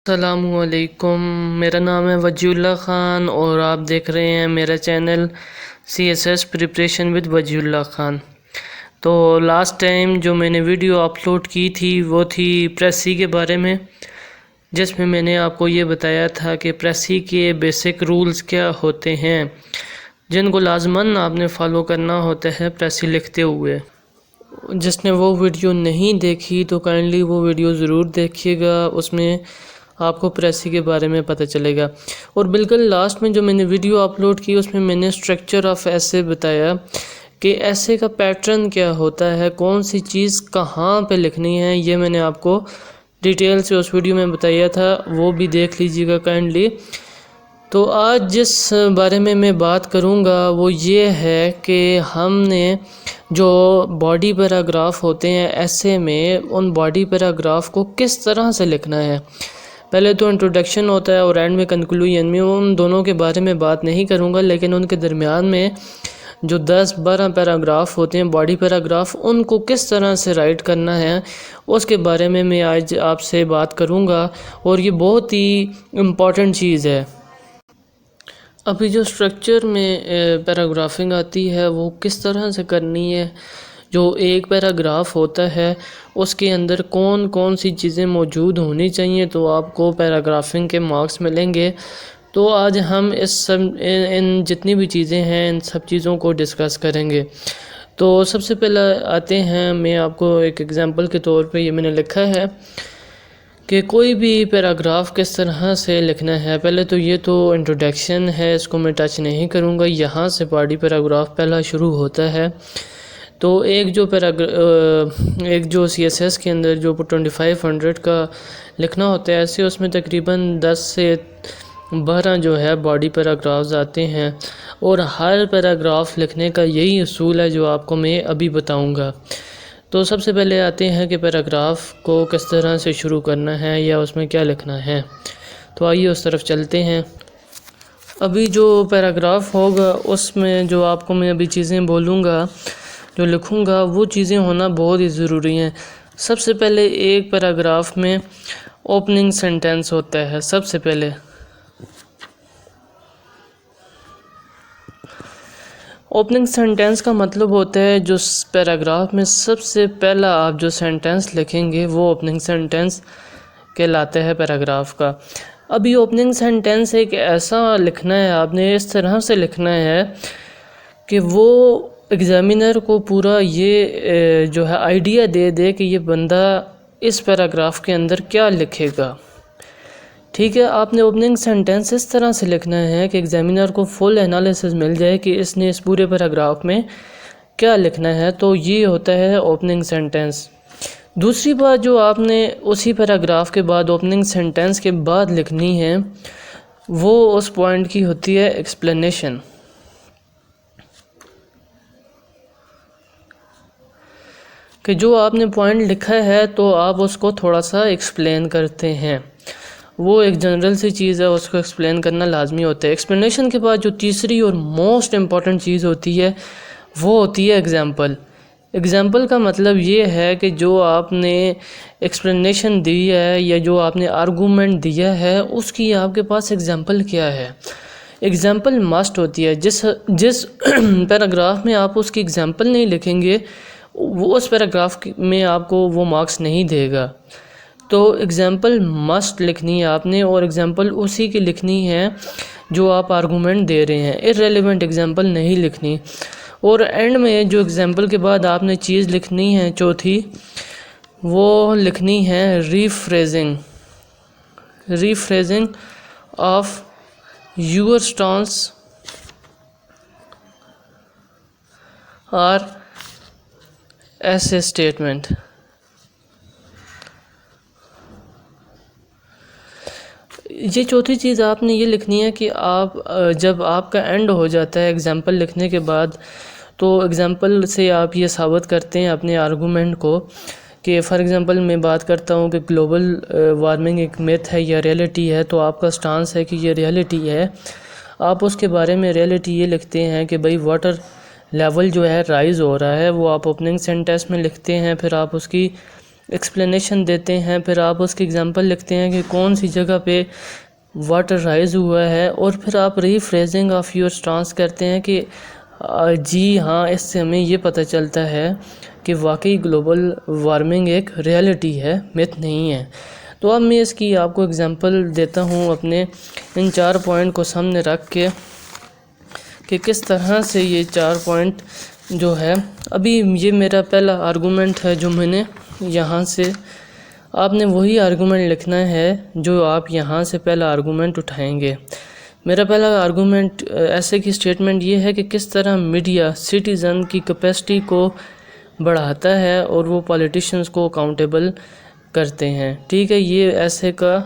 السلام علیکم، میرا نام ہے وجی اللہ خان اور آپ دیکھ رہے ہیں میرا چینل CSS پریپریشن ود وجی اللہ خان۔ تو لاسٹ ٹائم جو میں نے ویڈیو اپلوڈ کی تھی وہ تھی پریسی کے بارے میں، جس میں نے آپ کو یہ بتایا تھا کہ پریسی کے بیسک رولز کیا ہوتے ہیں جن کو لازماً آپ نے فالو کرنا ہوتا ہے پریسی لکھتے ہوئے۔ جس نے وہ ویڈیو نہیں دیکھی تو کائنڈلی وہ ویڈیو ضرور دیکھیے گا، اس میں آپ کو پریسی کے بارے میں پتہ چلے گا۔ اور بالکل لاسٹ میں جو میں نے ویڈیو اپلوڈ کی اس میں میں نے اسٹرکچر آف ایسے بتایا کہ ایسے کا پیٹرن کیا ہوتا ہے، کون سی چیز کہاں پہ لکھنی ہے، یہ میں نے آپ کو ڈیٹیل سے اس ویڈیو میں بتایا تھا، وہ بھی دیکھ لیجیے گا کائنڈلی۔ تو آج جس بارے میں بات کروں گا وہ یہ ہے کہ ہم نے جو باڈی پیراگراف ہوتے ہیں ایسے میں، ان باڈی پیراگراف کو کس طرح سے لکھنا ہے۔ پہلے تو انٹروڈکشن ہوتا ہے اور اینڈ میں کنکلوژن میں، ان دونوں کے بارے میں بات نہیں کروں گا، لیکن ان کے درمیان میں جو 10-12 پیراگراف ہوتے ہیں باڈی پیراگراف، ان کو کس طرح سے رائٹ کرنا ہے اس کے بارے میں آج آپ سے بات کروں گا، اور یہ بہت ہی امپورٹنٹ چیز ہے۔ ابھی جو اسٹرکچر میں پیراگرافنگ آتی ہے وہ کس طرح سے کرنی ہے، جو ایک پیراگراف ہوتا ہے اس کے اندر کون کون سی چیزیں موجود ہونی چاہیے تو آپ کو پیراگرافنگ کے مارکس ملیں گے۔ تو آج ہم ان جتنی بھی چیزیں ہیں ان سب چیزوں کو ڈسکس کریں گے۔ تو سب سے پہلے آتے ہیں، میں آپ کو ایک ایگزامپل کے طور پہ یہ میں نے لکھا ہے کہ کوئی بھی پیراگراف کس طرح سے لکھنا ہے۔ پہلے تو یہ تو انٹروڈکشن ہے، اس کو میں ٹچ نہیں کروں گا، یہاں سے باڈی پیراگراف پہلا شروع ہوتا ہے۔ تو ایک جو CSS کے اندر جو 2500 کا لکھنا ہوتا ہے ایسے، اس میں تقریباً 10 سے 12 جو ہے باڈی پیراگرافز آتے ہیں، اور ہر پیراگراف لکھنے کا یہی اصول ہے جو آپ کو میں ابھی بتاؤں گا۔ تو سب سے پہلے آتے ہیں کہ پیراگراف کو کس طرح سے شروع کرنا ہے یا اس میں کیا لکھنا ہے۔ تو آئیے اس طرف چلتے ہیں۔ ابھی جو پیراگراف ہوگا اس میں جو آپ کو میں ابھی چیزیں بولوں گا، جو لکھوں گا، وہ چیزیں ہونا بہت ہی ضروری ہیں۔ سب سے پہلے ایک پیراگراف میں اوپننگ سینٹنس ہوتا ہے۔ سب سے پہلے اوپننگ سینٹنس کا مطلب ہوتا ہے جو پیراگراف میں سب سے پہلا آپ جو سینٹنس لکھیں گے وہ اوپننگ سینٹنس کہلاتا ہے پیراگراف کا۔ ابھی اوپننگ سینٹنس ایک ایسا لکھنا ہے، آپ نے اس طرح سے لکھنا ہے کہ وہ ایگزامینر کو پورا یہ جو ہے آئیڈیا دے کہ یہ بندہ اس پیراگراف کے اندر کیا لکھے گا۔ ٹھیک ہے، آپ نے اوپننگ سینٹنس اس طرح سے لکھنا ہے کہ ایگزامینر کو فل انالیسس مل جائے کہ اس نے اس پورے پیراگراف میں کیا لکھنا ہے۔ تو یہ ہوتا ہے اوپننگ سینٹنس۔ دوسری بات جو آپ نے اسی پیراگراف کے بعد اوپننگ سینٹنس کے بعد لکھنی ہے وہ اس پوائنٹ کی ہوتی ہے ایکسپلینیشن، کہ جو آپ نے پوائنٹ لکھا ہے تو آپ اس کو تھوڑا سا ایکسپلین کرتے ہیں۔ وہ ایک جنرل سی چیز ہے، اس کو ایکسپلین کرنا لازمی ہوتا ہے۔ ایکسپلینیشن کے بعد جو تیسری اور موسٹ امپورٹنٹ چیز ہوتی ہے وہ ہوتی ہے ایگزامپل۔ ایگزامپل کا مطلب یہ ہے کہ جو آپ نے ایکسپلینیشن دی ہے یا جو آپ نے آرگومنٹ دیا ہے اس کی آپ کے پاس ایگزامپل کیا ہے۔ ایگزامپل مسٹ ہوتی ہے۔ جس پیراگراف میں آپ اس کی ایگزامپل نہیں لکھیں گے وہ اس پیراگراف میں آپ کو وہ مارکس نہیں دے گا۔ تو ایگزامپل مسٹ لکھنی ہے آپ نے، اور ایگزامپل اسی کی لکھنی ہے جو آپ آرگومنٹ دے رہے ہیں، ارریلیونٹ ایگزامپل نہیں لکھنی۔ اور اینڈ میں جو ایگزامپل کے بعد آپ نے چیز لکھنی ہے چوتھی، وہ لکھنی ہے ریفریزنگ آف یور سٹانس اور ایسے اسٹیٹمنٹ۔ یہ چوتھی چیز آپ نے یہ لکھنی ہے کہ آپ جب آپ کا اینڈ ہو جاتا ہے ایگزامپل لکھنے کے بعد، تو ایگزامپل سے آپ یہ ثابت کرتے ہیں اپنے آرگومنٹ کو کہ فار ایگزامپل میں بات کرتا ہوں کہ گلوبل وارمنگ ایک میتھ ہے یا ریئلٹی ہے، تو آپ کا سٹانس ہے کہ یہ ریئلٹی ہے۔ آپ اس کے بارے میں ریئلٹی یہ لکھتے ہیں کہ بھئی واٹر لیول جو ہے رائز ہو رہا ہے، وہ آپ اوپننگ سینٹنس میں لکھتے ہیں۔ پھر آپ اس کی ایکسپلینیشن دیتے ہیں، پھر آپ اس کی اگزامپل لکھتے ہیں کہ کون سی جگہ پہ واٹر رائز ہوا ہے، اور پھر آپ ری فریزنگ آف یور اسٹانس کرتے ہیں کہ جی ہاں، اس سے ہمیں یہ پتہ چلتا ہے کہ واقعی گلوبل وارمنگ ایک ریئلٹی ہے، میتھ نہیں ہے۔ تو اب میں اس کی آپ کو اگزامپل دیتا ہوں اپنے ان 4 پوائنٹ کو سامنے رکھ کے کہ کس طرح سے یہ 4 پوائنٹ جو ہے، ابھی یہ میرا پہلا آرگومنٹ ہے جو میں نے یہاں سے، آپ نے وہی آرگومنٹ لکھنا ہے جو آپ یہاں سے پہلا آرگومنٹ اٹھائیں گے۔ میرا پہلا آرگومنٹ ایسے کی سٹیٹمنٹ یہ ہے کہ کس طرح میڈیا سٹیزن کی کیپیسٹی کو بڑھاتا ہے اور وہ پولیٹیشنز کو اکاؤنٹیبل کرتے ہیں۔ ٹھیک ہے، یہ ایسے کا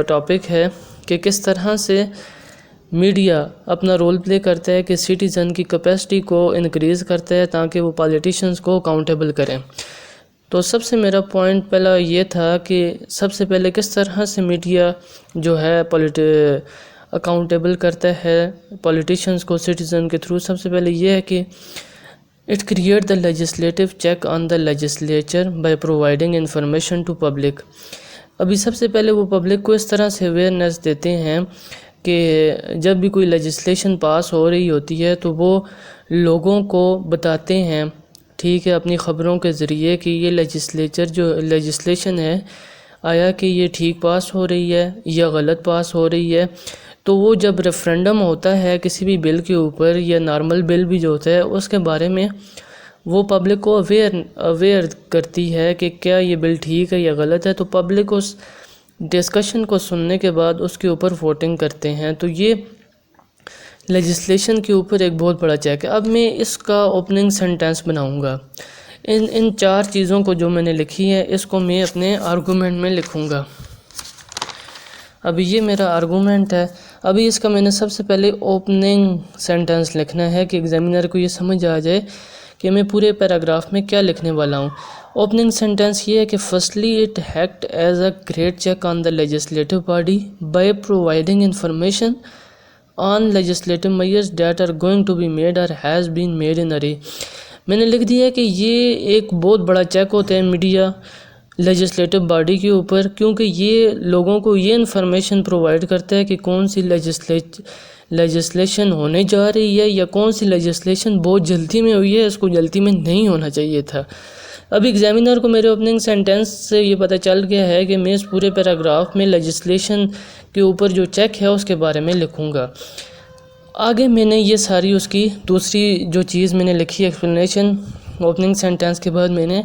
ٹاپک ہے کہ کس طرح سے میڈیا اپنا رول پلے کرتا ہے کہ سٹیزن کی کیپیسٹی کو انکریز کرتا ہے تاکہ وہ پولیٹیشنز کو اکاؤنٹیبل کریں۔ تو سب سے میرا پوائنٹ پہلا یہ تھا کہ سب سے پہلے کس طرح سے میڈیا جو ہے اکاؤنٹیبل کرتا ہے پولیٹیشنز کو سٹیزن کے تھرو۔ سب سے پہلے یہ ہے کہ it create the legislative check on the legislature by providing information to public. ابھی سب سے پہلے وہ پبلک کو اس طرح سے اویئرنیس دیتے ہیں کہ جب بھی کوئی لیجسلیشن پاس ہو رہی ہوتی ہے تو وہ لوگوں کو بتاتے ہیں، ٹھیک ہے، اپنی خبروں کے ذریعے کہ یہ لیجسلیشن ہے، آیا کہ یہ ٹھیک پاس ہو رہی ہے یا غلط پاس ہو رہی ہے۔ تو وہ جب ریفرینڈم ہوتا ہے کسی بھی بل کے اوپر یا نارمل بل بھی جو ہوتا ہے، اس کے بارے میں وہ پبلک کو اویئر کرتی ہے کہ کیا یہ بل ٹھیک ہے یا غلط ہے۔ تو پبلک اس ڈسکشن کو سننے کے بعد اس کے اوپر ووٹنگ کرتے ہیں۔ تو یہ لیجسلیشن کے اوپر ایک بہت بڑا چیک ہے۔ اب میں اس کا اوپننگ سینٹینس بناؤں گا۔ ان 4 چیزوں کو جو میں نے لکھی ہے اس کو میں اپنے آرگومنٹ میں لکھوں گا۔ ابھی یہ میرا آرگومنٹ ہے۔ ابھی اس کا میں نے سب سے پہلے اوپننگ سینٹینس لکھنا ہے کہ ایگزامینر کو یہ سمجھ آ جائے کہ میں پورے پیراگراف میں کیا لکھنے والا ہوں۔ اوپننگ سینٹینس یہ ہے کہ firstly it act as a great check on the legislative body by providing information on legislative measures that are going to be made اور ہیز بین میڈ ان ارے۔ میں نے لکھ دیا کہ یہ ایک بہت بڑا چیک ہوتا ہے میڈیا لیجسلیٹو باڈی کے اوپر، کیونکہ یہ لوگوں کو یہ انفارمیشن پرووائڈ کرتا ہے کہ کون سی لیجسلیشن ہونے جا رہی ہے یا کون سی لیجسلیشن بہت جلدی میں ہوئی ہے، اس کو جلدی میں نہیں ہونا چاہیے تھا۔ اب ایگزامینر کو میرے اوپننگ سینٹینس سے یہ پتہ چل گیا ہے کہ میں اس پورے پیراگراف میں لیجسلیشن کے اوپر جو چیک ہے اس کے بارے میں لکھوں گا۔ آگے میں نے یہ ساری اس کی دوسری جو چیز میں نے لکھی ایکسپلینیشن، اوپننگ سینٹینس کے بعد میں نے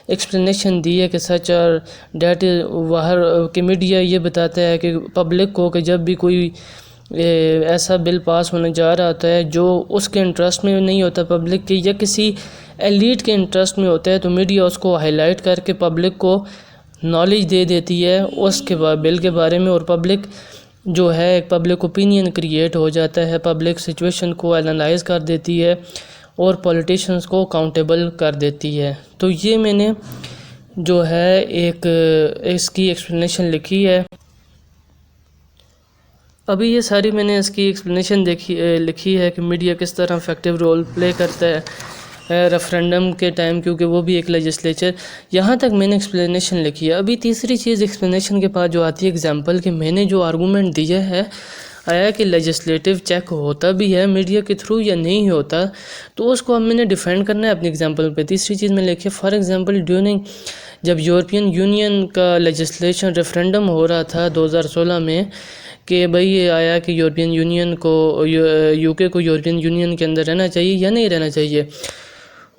ایکسپلینیشن دی ہے کہ سچ اور ڈیٹ باہر کہ میڈیا یہ بتاتا ہے کہ پبلک کو کہ جب بھی کوئی ایسا بل پاس ہونے جا رہا ہوتا ہے جو اس کے انٹرسٹ میں نہیں ہوتا پبلک کے یا کسی ایلیٹ کے انٹرسٹ میں ہوتا ہے، تو میڈیا اس کو ہائی لائٹ کر کے پبلک کو نالج دے دیتی ہے اس کے بل کے بارے میں، اور پبلک جو ہے ایک پبلک اوپینین کریٹ ہو جاتا ہے، پبلک سچویشن کو اینالائز کر دیتی ہے اور پولیٹیشنز کو اکاؤنٹیبل کر دیتی ہے۔ تو یہ میں نے جو ہے ایک اس کی ایکسپلینیشن لکھی ہے۔ ابھی یہ ساری میں نے اس کی ایکسپلینیشن لکھی ہے کہ میڈیا کس طرح افیکٹو رول پلے کرتا ہے ریفرینڈم کے ٹائم، کیونکہ وہ بھی ایک لیجسلیچر، یہاں تک میں نے ایکسپلینیشن لکھی ہے۔ ابھی تیسری چیز ایکسپلینیشن کے بعد جو آتی ہے ایگزامپل کہ میں نے جو آرگومنٹ دیا ہے، آیا کہ لیجسلیٹو چیک ہوتا بھی ہے میڈیا کے تھرو یا نہیں ہوتا، تو اس کو اب میں نے ڈیفینڈ کرنا ہے اپنی ایگزامپل پہ۔ تیسری چیز میں لکھی فار ایگزامپل ڈیورنگ جب یورپین یونین کا لیجسلیشن ریفرینڈم ہو رہا تھا 2016 میں کہ بھئی یہ آیا کہ یورپین یونین کو یو کے کو یورپین یونین کے اندر رہنا چاہیے یا نہیں رہنا چاہیے،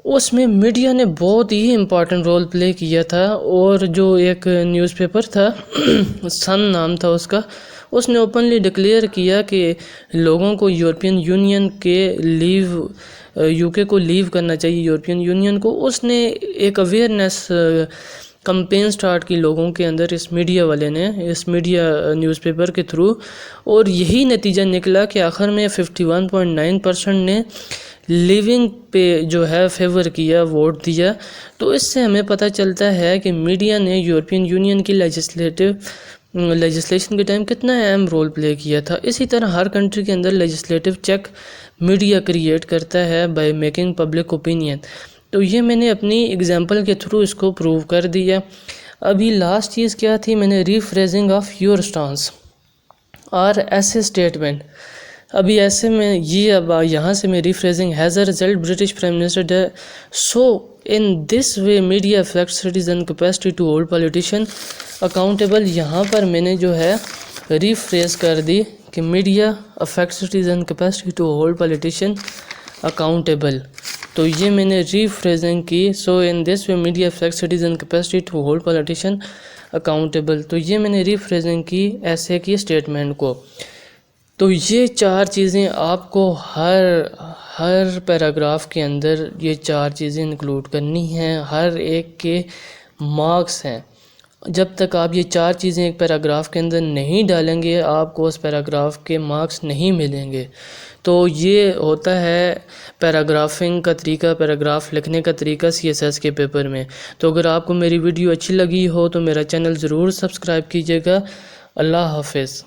اس میں میڈیا نے بہت ہی امپورٹنٹ رول پلے کیا تھا، اور جو ایک نیوز پیپر تھا سن نام تھا اس نے اوپنلی ڈکلیئر کیا کہ لوگوں کو یورپین یونین کے یو کے کو لیو کرنا چاہیے، یورپین یونین کو۔ اس نے ایک اویئرنیس کمپین سٹارٹ کی لوگوں کے اندر، اس میڈیا والے نے، اس میڈیا نیوز پیپر کے تھرو، اور یہی نتیجہ نکلا کہ آخر میں 51.9% نے لیونگ پہ جو ہے فیور کیا، ووٹ دیا۔ تو اس سے ہمیں پتہ چلتا ہے کہ میڈیا نے یورپین یونین کی لیجسلیشن کے ٹائم کتنا اہم رول پلے کیا تھا۔ اسی طرح ہر کنٹری کے اندر لیجسلیٹو چیک میڈیا کریٹ کرتا ہے بائی میکنگ پبلک اوپینین۔ تو یہ میں نے اپنی ایگزامپل کے تھرو اس کو پروو کر دیا۔ ابھی لاسٹ چیز کیا تھی، میں نے ری فریزنگ آف یور اسٹانس اور ایسے اسٹیٹمنٹ۔ ابھی ایسے میں یہ اب یہاں سے میں rephrasing has a result British prime minister so in this way media affect citizen capacity to hold politician accountable. یہاں پر میں نے جو ہے ری فریز کر دی کہ media affect citizen capacity to hold politician accountable, تو یہ میں نے ری فریزنگ کی، so in this way media affect citizen capacity to hold politician accountable, تو یہ میں نے ری فریزنگ کی ایسے کی اسٹیٹمنٹ کو۔ تو یہ چار چیزیں آپ کو ہر پیراگراف کے اندر یہ چار چیزیں انکلوڈ کرنی ہیں، ہر ایک کے مارکس ہیں۔ جب تک آپ یہ چار چیزیں ایک پیراگراف کے اندر نہیں ڈالیں گے آپ کو اس پیراگراف کے مارکس نہیں ملیں گے۔ تو یہ ہوتا ہے پیراگرافنگ کا طریقہ، پیراگراف لکھنے کا طریقہ CSS کے پیپر میں۔ تو اگر آپ کو میری ویڈیو اچھی لگی ہو تو میرا چینل ضرور سبسکرائب کیجیے گا۔ اللہ حافظ۔